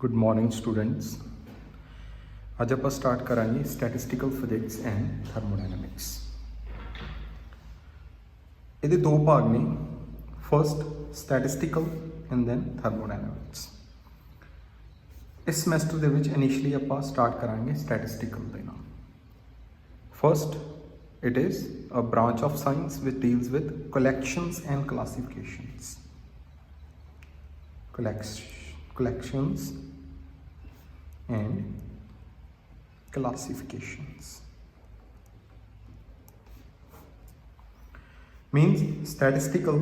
Good morning students. अज आप start करांगे statistical physics and thermodynamics. ये दो भाग ने, first statistical and then thermodynamics. इस समैसटर दे विच इनिशियली आप स्टार्ट करांगे स्टैटिस्टिकल दे नाल। First it is a branch of science which deals with collections and classifications. collections and classifications means statistical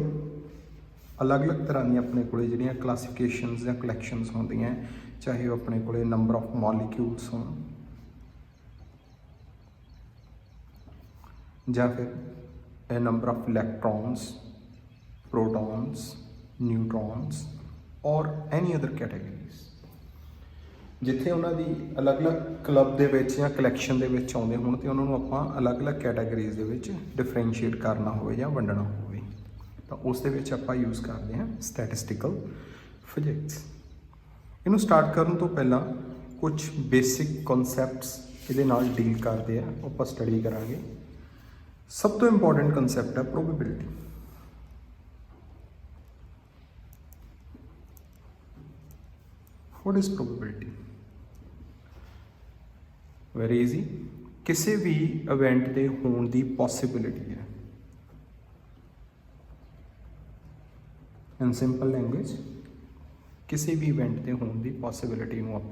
अलग अलग तरह दी अपने को जिहड़ियां क्लासिफिकेशंस या कलैक्शंस होंदियां, चाहे वो अपने को नंबर ऑफ मॉलिक्यूल्स हों या फिर नंबर ऑफ इलैक्ट्रॉन्स, प्रोटॉन्स, न्यूट्रॉन्स और एनी अदर कैटेगरीज। जिथे उन्होंने अलग अलग क्लब दे विच या कलैक्शन दे विच आउंदे होण ते उन्होंने आपां अलग अलग कैटेगरीज दे विच डिफरेंशिएट करना होवे या वंडना होवे तो उस दे विच आपां यूज़ करते हैं स्टैटिस्टिकल फिजिक्स। इनू स्टार्ट करन तो पहला कुछ बेसिक कॉन्सैप्ट्स इहदे नाल डील करते हैं, आपां स्टडी करांगे। सब तो इंपॉर्टेंट कॉन्सैप्ट है probability. What is probability? Very easy. किसी भी इवेंट के होने की पॉसिबिलिटी है। इन सिंपल लैंग्वेज किसी भी इवेंट के होने की पॉसिबिलिटी को आप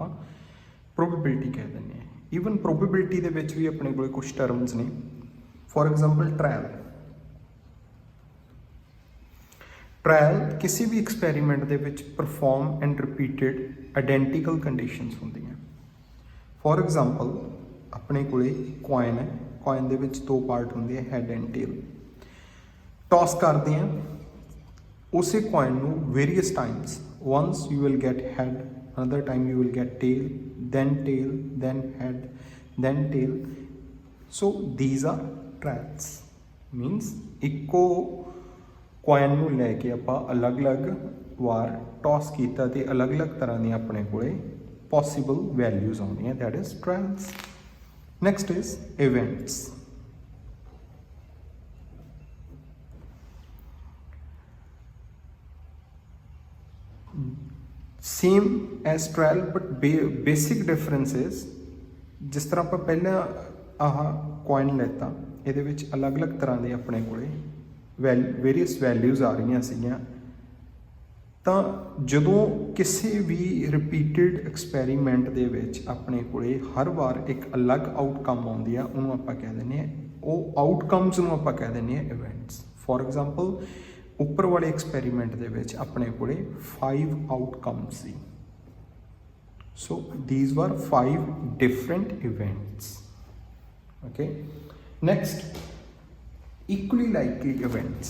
प्रोबेबिलिटी कह देंगे। ईवन प्रोबेबिलिटी के विच भी अपने को कुछ टर्म्स ने। फॉर एग्जाम्पल ट्रायल किसी भी एक्सपैरीमेंट दे which perform and repeated identical conditions होंदियां। फॉर एग्जाम्पल अपने को कॉइन है, कॉइन दे विच दो पार्ट होंदे हैं, हैड एंड टेल। टॉस करते हैं उस कॉइन नू various times, once you will get head, another time you will get tail, then head, then tail. So these are trials. Means इको कॉइन नू लैके आप अलग अलग वार टॉस किया तो अलग अलग तरह दी अपने को पॉसिबल वैल्यूज आउंदियां, that is trials. Next is events. Same as trial but basic difference is जिस तरह आप पहले आह कॉइन लेता, ये अलग अलग तरह के अपने को वेरीअस वैल्यूज़ आ रही सीगियां, तो जदों किसी भी रिपीटेड एक्सपैरीमेंट दे विच अपने को हर बार एक अलग आउटकम आउंदी है, उन्होंने आप कह दें वो आउटकम्स नूं आप कह दें इवेंट्स। फॉर एग्जाम्पल उपर वाले एक्सपैरीमेंट दे विच अपने को 5 आउटकम्स सी। So these were 5 different events. Okay, next equally likely events।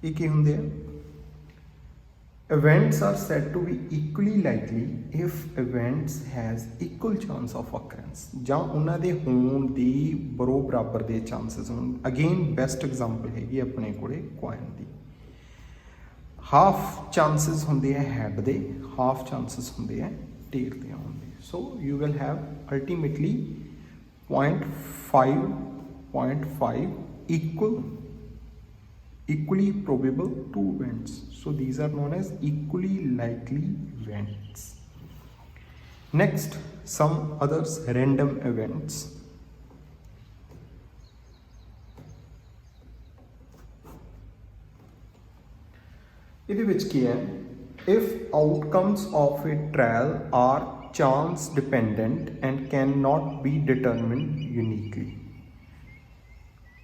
ये की होंदे हैं? Events are said to be equally likely if events has equal chance of occurrence, ਜਾਂ ਉਹਨਾਂ ਦੇ ਹੋਣ ਦੀ बराबर ਦੇ चांसेस होण। अगेन बेस्ट एग्जाम्पल हैगी अपने कोले कॉइन दी। हाफ चांसिस होंगे है हैड दे, हाफ चांसिस होंगे है टेल दे आउण दे। So you will have ultimately 0.5 equally probable two events. So these are known as equally likely events. Next, some others random events. ਇਹਦੇ ਵਿੱਚ ਕੀ ਹੈ? if outcomes of a trial are chance dependent and cannot be determined uniquely।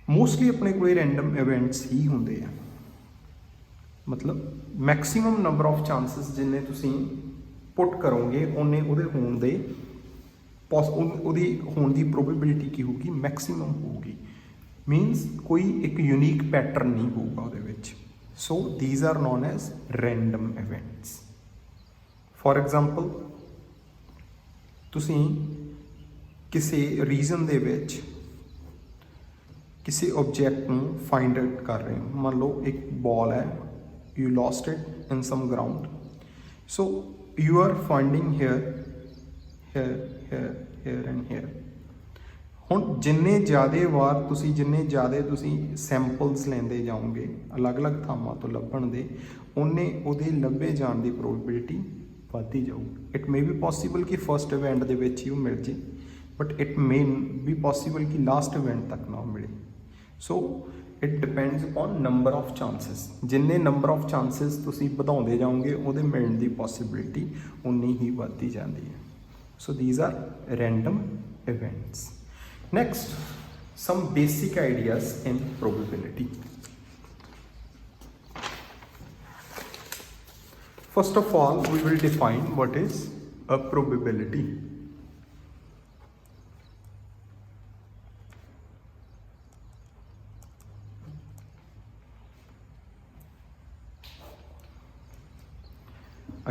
Mostly अपने को random events ही होंगे हैं। मतलब maximum number of chances जिन्ने तुसीं पुट करोगे उन्ने उहदे होण दे उहदी होण दी प्रोबेबिलिटी की होगी, मैक्सीमम होगी। मीनस कोई एक यूनीक पैटर्न नहीं होगा उहदे विच। So these are known as random events. For example, तुसीं किसी रीजन दे विच किसी ऑब्जेक्ट ਨੂੰ फाइंड आउट कर रहे हो, मान लो एक बॉल है, you lost it in some ground, so you are finding here and here। ਹੁਣ ਜਿੰਨੇ ਜ਼ਿਆਦਾ ਵਾਰ ਤੁਸੀਂ ਸੈਂਪਲਸ ਲੈਂਦੇ ਜਾਓਗੇ ਅਲੱਗ-ਅਲੱਗ ਥਾਵਾਂ ਤੋਂ ਲੱਭਣ ਦੇ, ਉਹਨੇ ਉਹਦੇ ਲੱਭੇ ਜਾਣ ਦੀ ਪ੍ਰੋਬੇਬਿਲਿਟੀ ਵੱਧਦੀ ਜਾਊਗੀ। ਇਟ ਮੇ ਬੀ ਪੋਸੀਬਲ ਕਿ ਫਸਟ ਇਵੈਂਟ ਦੇ ਵਿੱਚ ਹੀ ਉਹ ਮਿਲ ਜੇ, but it may be possible ਕਿ ਲਾਸਟ ਇਵੈਂਟ ਤੱਕ ਨਾ ਮਿਲੇ। So it depends upon number of chances. ਜਿੰਨੇ ਨੰਬਰ ਆਫ ਚਾਂਸਿਸ ਤੁਸੀਂ ਵਧਾਉਂਦੇ ਜਾਓਗੇ ਉਹਦੇ ਮਿਲਣ ਦੀ ਪੋਸੀਬਿਲਿਟੀ ਉਨੀ ਹੀ ਵੱਧਦੀ ਜਾਂਦੀ ਹੈ। So these are random events. Next, some basic ideas in probability. First of all, we will define what is a probability.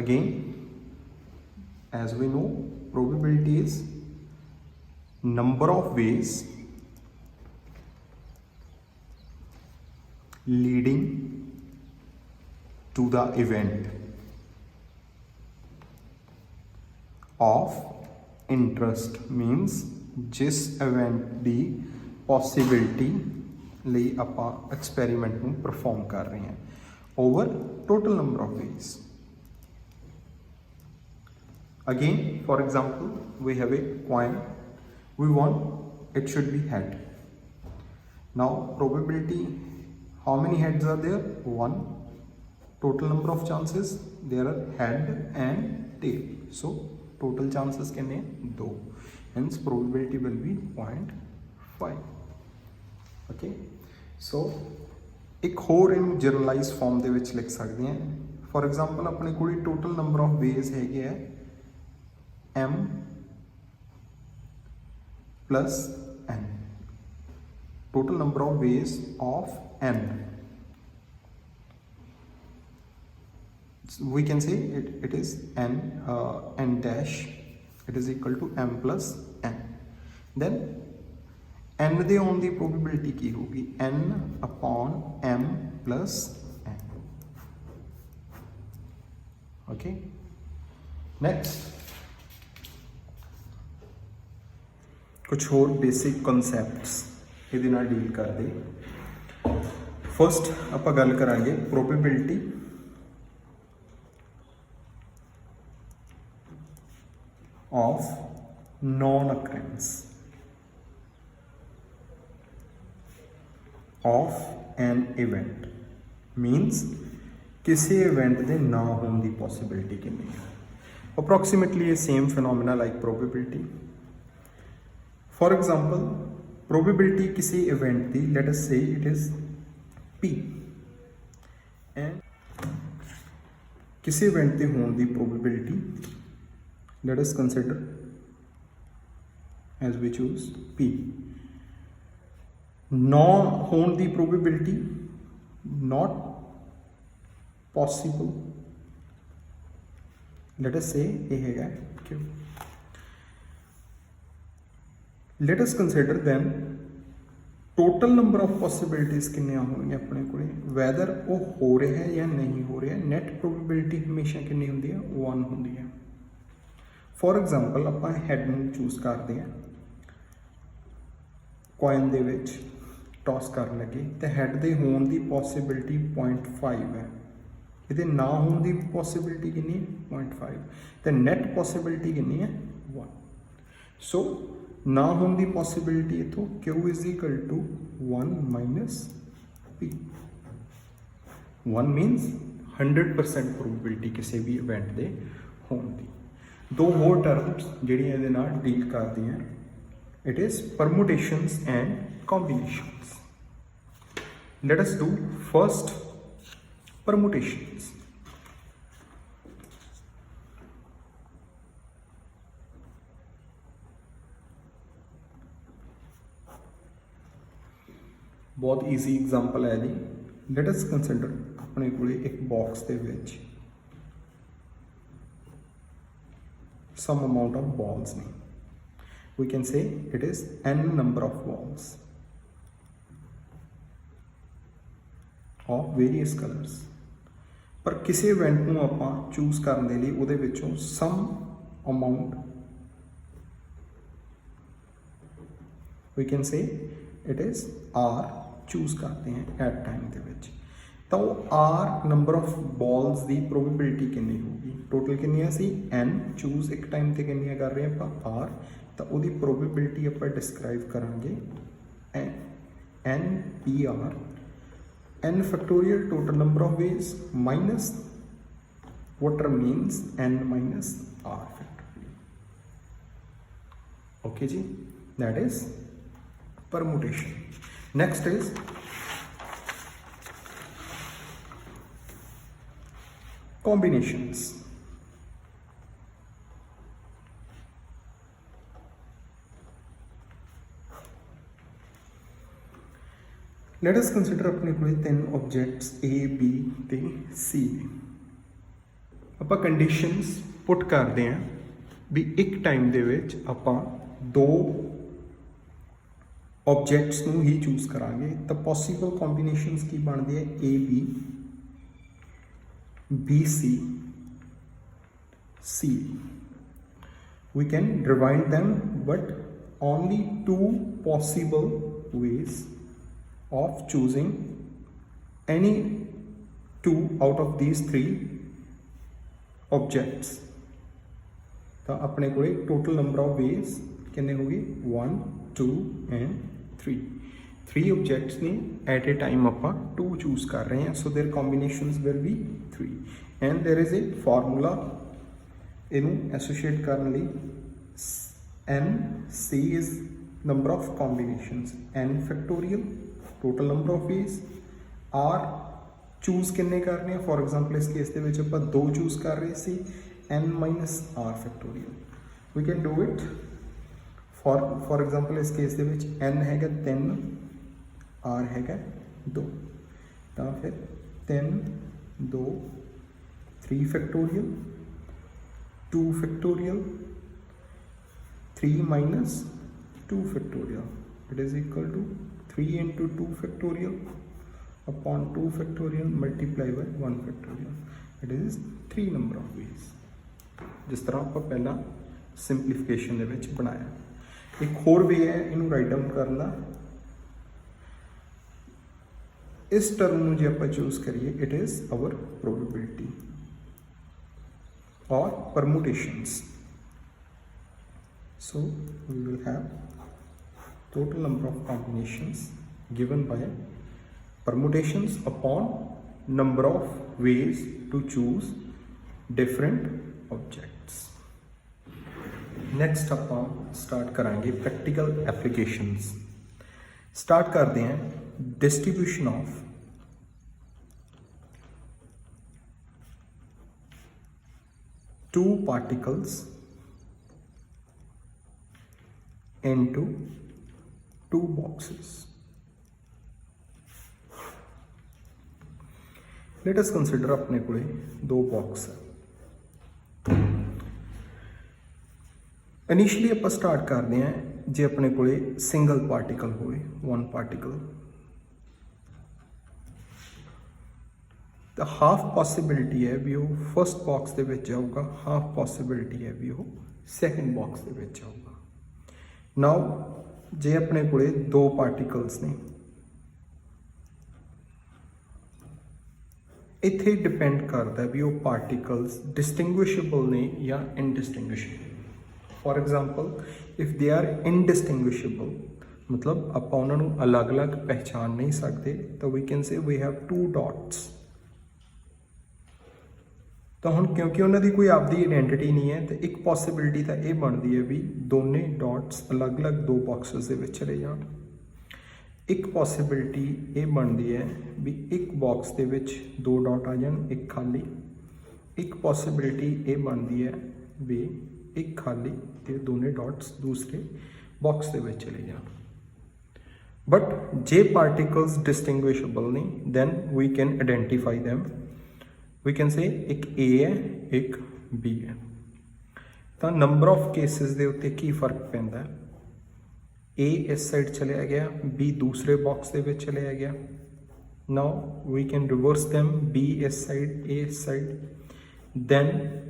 Again, as we know, probability is number of ways leading to the event of interest, means जिस event ਦੀ possibility ਲਈ ਆਪਾਂ experiment ਨੂੰ perform ਕਰ ਰਹੇ ਹਾਂ over total number of ways. Again, for example, we have a coin. We want it should be head. Now probability, how many heads are there? 1. Total number of chances, there are head and tail. So total chances कितने? 2. Hence probability will be 0.5. Okay. So एक होर इन generalise form ਦੇ ਵਿੱਚ ਲਿਖ ਸਕਦੇ ਹਾਂ। For example अपने को टोटल नंबर ऑफ वेज है m plus n, total number of ways of n. So we can say it is n dash, it is equal to m plus n. Then n ਦੇ ਆਉਣ ਦੀ probability ਕੀ ਹੋਗੀ? n upon m plus n. Okay. Next, कुछ होर basic कॉन्सैप्ट्स ਇਹਦੇ ਨਾਲ deal ਕਰਦੇ। First ਆਪਾਂ ਗੱਲ ਕਰਾਂਗੇ probability of non occurrence of an event, means किसी इवेंट के ना होने की पॉसिबिलिटी कितनी है। Approximately same phenomena like probability. For example probability किसी इवेंट की, let us say it is P, and किसी इवेंट के होने की probability, let us consider as we choose P। ना होने की probability not possible, let us say ये है Q। Let us consider then total number of possibilities कितनी होंगे अपने को, वैदर वो हो रहा है या नहीं हो रहा है। नैट प्रोबेबिलिटी हमेशा कितनी होंगी है? 1 होंगी है। फॉर एग्जाम्पल आप हैड में चूज करते हैं, कॉइन दे विच टॉस कर लगे तो हैड दे होने की पॉसिबिलिटी 0.5 है, ये ना होने की पॉसिबिलिटी कितनी है? 0.5, तो नैट पॉसिबिलिटी कितनी है? 1। सो ना होने की पॉसिबिलिटी इतों Q is equal to 1 minus P। 1 minus 100% probability किसी भी इवेंट के होने की। दो होर टर्म्स जिहड़ियां इहदे नाल डील करती हैं, it is permutations and combinations. Let us do first permutations. बहुत ईजी एग्जाम्पल है जी। लेट अस कंसिडर अपने को एक बॉक्स के which some amount of balls ने, we can say it is n number of balls. Of various colours. पर किसी event को आप चूज करने लिए उहदे विचों some amount we can say it is r choose करते हैं एट टाइम दे विच। तो आर नंबर ऑफ बॉल्स की प्रोबेबिलिटी कितनी होगी, टोटल कितनी सी एन, चूज एक टाइम से कितनी कर रहे हैं आप आर, तो वो प्रोबेबिलिटी आप डिस्क्राइब करांगे n P r n factorial total number of ways minus what remains n minus r factorial. Okay ji, that is permutation. Next is combinations. Let us consider अपने कोल 3 objects A, B ਤੇ C। ਆਪਾਂ conditions ਪੁੱਟ ਕਰਦੇ ਹਾਂ ਵੀ ਇੱਕ time ਦੇ ਵਿੱਚ ਆਪਾਂ 2 objects ਨੂੰ ਹੀ ਚੂਜ਼ ਕਰਾਂਗੇ। ਤਾਂ ਪੋਸੀਬਲ ਕੰਬੀਨੇਸ਼ਨਸ ਕੀ ਬਣਦੀ ਹੈ A B B C C। we can rewind them but only 2 possible ways of choosing any 2 out of these 3 objects. तो अपने को टोटल नंबर ऑफ वेज कितने हो गए 1 2 एंड 3 ऑब्जेक्ट्स ने एट ए टाइम आप 2 चूज कर रहे हैं। So there combinations will be 3 and there is a formula इनू एसोशिएट करने लिए n C is number of combinations n factorial total number of ways r choose किन्ने कर रहे हैं। फॉर एग्जाम्पल इस केस के विच आपां 2 चूज कर रहे C n minus r factorial. We can do it for example इस केस के विच एन हैगा 3 आर हैगा 2, तो फिर 3 2 3 factorial 2 factorial 3 minus 2 factorial it is equal to 3 into 2 factorial upon 2 factorial multiply by 1 factorial, it is 3 number of ways। जिस तरह आप पहला सिंपलीफिकेशन दे विच बनाया। एक होर वे है इनू राइट डाउन करना, इस टर्म में जो आप चूज करिए इट इज आवर प्रोबेबिलिटी और permutations. So we will have total number of combinations given by permutations upon number of ways to choose different objects। next ਆਪਾਂ start ਕਰਾਂਗੇ practical applications। start ਕਰਦੇ ਹਾਂ distribution of two particles into 2 boxes। Late us consider अपने को 2 box है। Initially आप start करते हैं जे अपने को सिंगल पार्टिकल हो 1 पार्टिकल, तो हाफ पॉसिबिलिटी है भी वो फर्स्ट बॉक्स के विच जाऊगा, हाफ पॉसिबिलिटी है भी वो सैकेंड बॉक्स के विच जाऊगा। नाउ जे अपने को 2 पार्टिकल्स ने इत्थे डिपेंड करता है भी वो पार्टिकल्स डिस्टिंग्विशेबल ने या indistinguishable. For example if they are indistinguishable मतलब आप उन्होंने अलग अलग पहचान नहीं सकते, तो we can say we have 2 dots. तो हुण क्योंकि उन्होंने कोई आपकी आइडेंटिटी नहीं है, तो एक पॉसिबिलिटी तो यह बनती है भी दोनों डॉट्स अलग अलग 2 बॉक्सेस के चले जान। एक पॉसिबिलिटी ये बनती है भी एक बॉक्स के विच 2 डॉट आ जान, एक खाली। एक पॉसिबिलिटी ये बनती है भी एक खाली तो दोनों डॉट्स दूसरे बॉक्स के विच चले जान। बट जे पार्टिकल्स डिस्टिंग्विशेबल नहीं then we can identify them. We can say एक ए है एक बी है। तो नंबर ऑफ केसिस के उत्ते की फर्क पैंदा है, ए इस साइड चलिया गया, बी दूसरे बॉक्स के विच चलिया गया। Now we can reverse them, B is side, A is side, then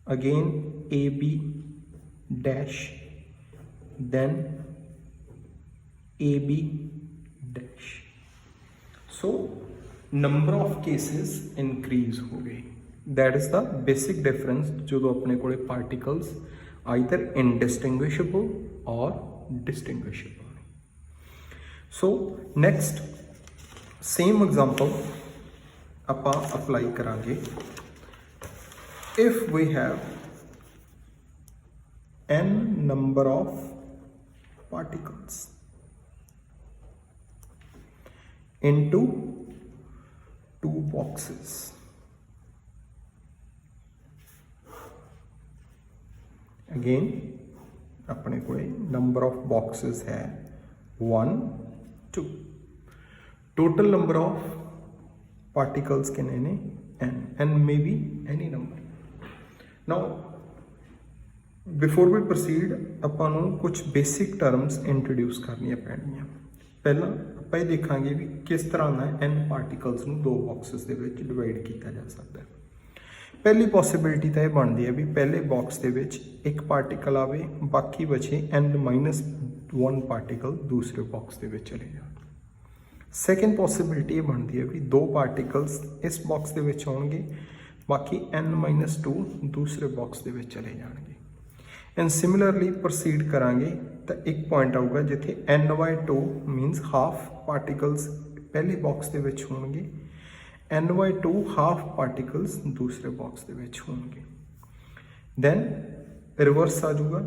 again AB dash, then AB dash. So number of cases increase हो गए. That is the basic difference जो अपने कोले particles either indistinguishable or distinguishable. So next same example ਆਪਾਂ apply करांगे. If we have n number of particles into two boxes, again अपने कोले number of boxes है 1 2, total number of particles कितने ने n may be any number. Now before we proceed ਆਪਾਂ ਨੂੰ ਕੁਝ basic terms introduce ਕਰਨੀਆਂ ਪੈਣਗੀਆਂ. ਪਹਿਲਾਂ ਆਪਾਂ ਇਹ ਦੇਖਾਂਗੇ ਵੀ ਕਿਸ ਤਰ੍ਹਾਂ ਦਾ n ਪਾਰਟੀਕਲਸ ਨੂੰ ਦੋ ਬਾਕਸਸ ਦੇ ਵਿੱਚ ਡਿਵਾਈਡ ਕੀਤਾ ਜਾ ਸਕਦਾ ਹੈ. ਪਹਿਲੀ ਪੋਸੀਬਿਲਿਟੀ ਤਾਂ ਇਹ ਬਣਦੀ ਹੈ ਵੀ ਪਹਿਲੇ ਬਾਕਸ ਦੇ ਵਿੱਚ ਇੱਕ ਪਾਰਟੀਕਲ ਆਵੇ, ਬਾਕੀ ਬਚੇ n-1 ਪਾਰਟੀਕਲ ਦੂਸਰੇ ਬਾਕਸ ਦੇ ਵਿੱਚ ਚਲੇ ਜਾਣ. ਸੈਕੰਡ ਪੋਸੀਬਿਲਿਟੀ ਇਹ ਬਣਦੀ ਹੈ ਵੀ ਦੋ ਪਾਰਟੀਕਲਸ ਇਸ ਬਾਕਸ ਦੇ ਵਿੱਚ ਆਉਣਗੇ, ਬਾਕੀ n-2 ਦੂਸਰੇ ਬਾਕਸ ਦੇ ਵਿੱਚ ਚਲੇ ਜਾਣਗੇ. ਐਂਡ ਸਿਮਿਲਰਲੀ ਪ੍ਰੋਸੀਡ ਕਰਾਂਗੇ ਤਾਂ ਇੱਕ ਪੁਆਇੰਟ ਆਊਗਾ ਜਿੱਥੇ n/2 ਮੀਨਸ ਹਾਫ ਪਾਰਟੀਕਲਸ ਪਹਿਲੇ ਬਾਕਸ ਦੇ ਵਿੱਚ ਹੋਣਗੇ, n/2 ਹਾਫ ਪਾਰਟੀਕਲਸ ਦੂਸਰੇ ਬਾਕਸ ਦੇ ਵਿੱਚ ਹੋਣਗੇ. ਦੈਨ ਰਿਵਰਸ ਆ ਜਾਊਗਾ.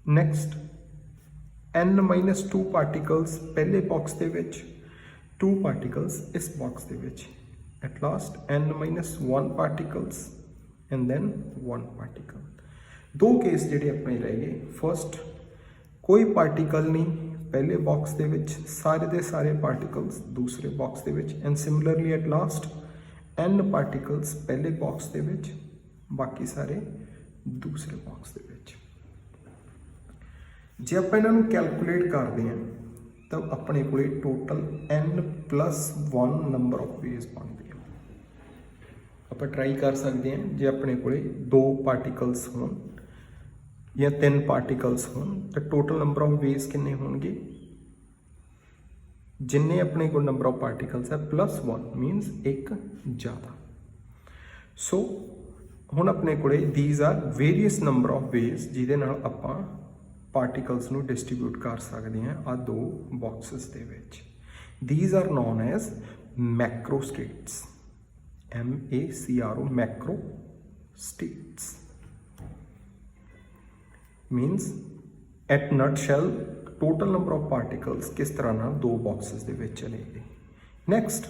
ਨੈਕਸਟ n-2 ਪਾਰਟੀਕਲਸ ਪਹਿਲੇ ਬਾਕਸ ਦੇ ਵਿੱਚ, 2 ਪਾਰਟੀਕਲਸ ਇਸ ਬਾਕਸ ਦੇ ਵਿੱਚ. At last n-1 particles and then 1 particle. ਦੋ ਕੇਸ ਜਿਹੜੇ ਆਪਣੇ ਰਹਿ ਗਏ. ਫਸਟ ਕੋਈ ਪਾਰਟੀਕਲ ਨਹੀਂ ਪਹਿਲੇ ਬਾਕਸ ਦੇ ਵਿੱਚ, ਸਾਰੇ ਦੇ ਸਾਰੇ ਪਾਰਟੀਕਲਸ ਦੂਸਰੇ ਬਾਕਸ ਦੇ ਵਿੱਚ. And similarly at last n particles ਪਹਿਲੇ ਬਾਕਸ ਦੇ ਵਿੱਚ, ਬਾਕੀ ਸਾਰੇ ਦੂਸਰੇ ਬਾਕਸ ਦੇ ਵਿੱਚ. ਜੇ ਆਪਾਂ ਇਹਨਾਂ ਨੂੰ ਕੈਲਕੂਲੇਟ ਕਰਦੇ ਹਾਂ ਤਾਂ ਆਪਣੇ ਕੋਲੇ total n+1 number of ways ਬਣਦੇ ਆ. ਆਪਾਂ ਟਰਾਈ ਕਰ ਸਕਦੇ ਹਾਂ ਜੇ ਆਪਣੇ ਕੋਲੇ 2 ਪਾਰਟੀਕਲਸ ਹੋਣ ਜਾਂ 3 ਪਾਰਟੀਕਲਸ ਹੋਣ ਤਾਂ ਟੋਟਲ ਨੰਬਰ ਆਫ ਵੇਜ਼ ਕਿੰਨੇ ਹੋਣਗੇ? ਜਿੰਨੇ ਆਪਣੇ ਕੋਲ ਨੰਬਰ ਆਫ ਪਾਰਟੀਕਲਸ ਹੈ +1 ਮੀਨਸ ਇੱਕ ਜ਼ਿਆਦਾ. ਸੋ ਹੁਣ ਆਪਣੇ ਕੋਲੇ these are various number of ways ਜਿਹਦੇ ਨਾਲ ਆਪਾਂ ਪਾਰਟੀਕਲਸ ਨੂੰ ਡਿਸਟ੍ਰੀਬਿਊਟ ਕਰ ਸਕਦੇ ਹਾਂ ਆ ਦੋ ਬਾਕਸਸ ਦੇ ਵਿੱਚ. These are known as macro states. MACRO, macro states means at nutshell total number of particles ਕਿਸ ਤਰ੍ਹਾਂ ਨਾਲ ਦੋ ਬਾਕਸਸ ਦੇ ਵਿੱਚ ਚਲੇ ਗਏ. ਨੈਕਸਟ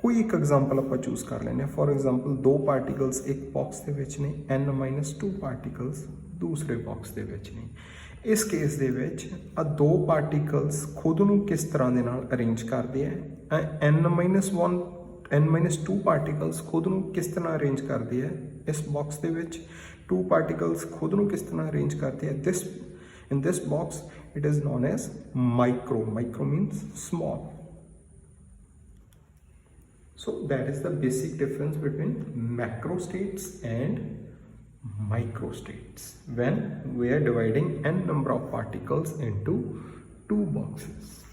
ਕੋਈ ਇੱਕ ਐਗਜ਼ਾਮਪਲ ਆਪਾਂ ਚੂਜ਼ ਕਰ ਲੈਂਦੇ ਹਾਂ. ਫੋਰ ਐਗਜ਼ਾਮਪਲ 2 ਪਾਰਟੀਕਲਸ ਇੱਕ ਬਾਕਸ ਦੇ ਵਿੱਚ ਨੇ, n-2 ਪਾਰਟੀਕਲਸ ਦੂਸਰੇ ਬਾਕਸ ਦੇ ਵਿੱਚ ਨੇ. ਇਸ ਕੇਸ ਦੇ ਵਿੱਚ ਆ 2 ਪਾਰਟੀਕਲਸ ਖੁਦ ਨੂੰ ਕਿਸ ਤਰ੍ਹਾਂ ਦੇ ਨਾਲ ਅਰੇਂਜ ਕਰਦੇ ਆ, n-2 ਪਾਰਟੀਕਲਸ ਖੁਦ ਨੂੰ ਕਿਸ ਤਰ੍ਹਾਂ ਅਰੇਂਜ ਕਰਦੇ ਆ ਇਸ ਬਾਕਸ ਦੇ ਵਿੱਚ, 2 ਪਾਰਟੀਕਲਸ ਖੁਦ ਨੂੰ ਕਿਸ ਤਰ੍ਹਾਂ ਅਰੇਂਜ ਕਰਦੇ ਆ in this box. It is known as micro. Micro means small. So that is the basic difference between macro states and micro states when we are dividing n number of particles into 2 boxes.